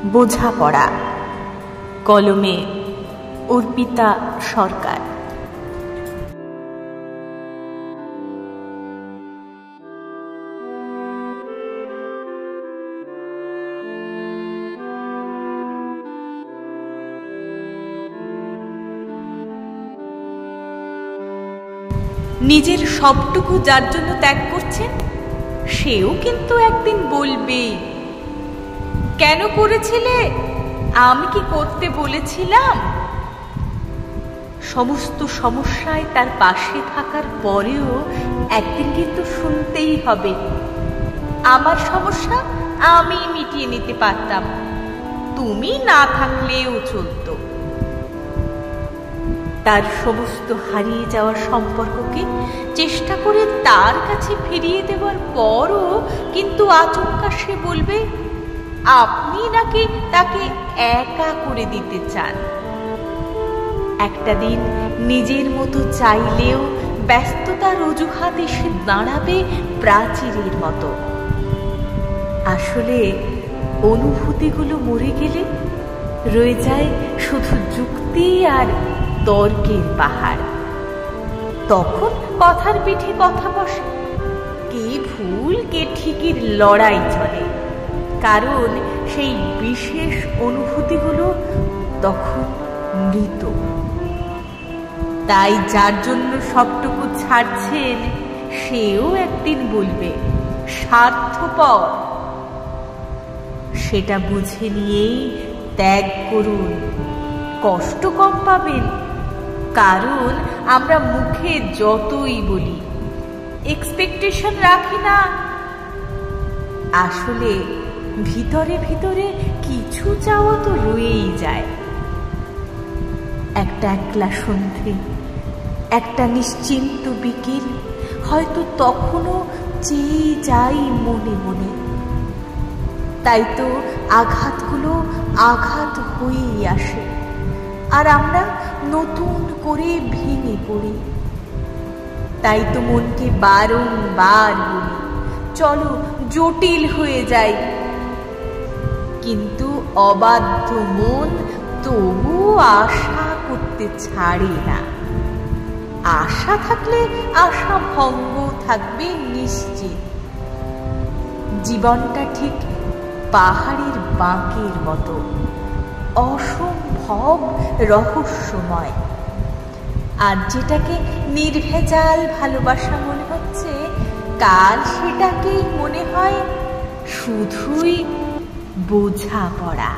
বোঝাপড়া। কলমে অর্পিতা সরকার। নিজের সবটুকু যার জন্য ত্যাগ করছেন, সেও কিন্তু একদিন বলবে, কেন করেছিলে? আমি কি করতে বলেছিলাম? সমস্ত সমস্যায় তার পাশে থাকার পরেও একদিন কিন্তু শুনতেই হবে, আমার সমস্যা আমি মিটিয়ে নিতে পারতাম, তুমি না থাকলেও চলতো। তার সমস্ত হারিয়ে যাওয়া সম্পর্ককে চেষ্টা করে তার কাছে ফিরিয়ে দেওয়ার পরও কিন্তু আচমকা সে বলবে, আপনি নাকি তাকে একা করে দিতে চান। একটা দিন নিজের মতো চাইলেও ব্যস্ততার অজুহাত এসে দাঁড়াবে প্রাচীরের মতো। আসলে অনুভূতিগুলো মরে গেলে রয়ে যায় শুধু যুক্তি আর তর্কের পাহাড়। তখন কথার পিঠে কথা বসে, কে ভুল কে ঠিকের লড়াই চলে, কারণ সেই বিশেষ অনুভূতিগুলো তখন মৃত। তাই যার জন্য সবটুকু ছাড়ছেন, সেও একদিন বলবে স্বার্থপর। সেটা বুঝে নিয়েই ত্যাগ করুন, কষ্ট কম পাবেন। কারণ আমরা মুখে যতই বলি এক্সপেকটেশন রাখি না, আসলে ভিতরে ভিতরে কিছু চাওয়া তো রয়েই যায়। একটা একলা সন্ধে, একটা নিশ্চিন্ত বিকেল, হয়তো তখনও চেয়ে যাই মনে মনে। তাই তো আঘাতগুলো আঘাত হয়েই আসে, আর আমরা নতুন করে ভেঙে পড়ি। তাই তো মনকে বারংবার বলি, চলো জটিল হয়ে যাই। কিন্তু অবাধ্য মন তবু আশা করতে ছাড়ে না। আশা থাকলে আশা ভঙ্গ থাকবে নিশ্চিত। জীবনটা ঠিক পাহাড়ের বাঁকের মতো, অসম্ভব রহস্যময়। আর যেটাকে নির্ভেজাল ভালোবাসা মনে হচ্ছে, কাল সেটাকেই মনে হয় শুধুই বোঝাপড়া।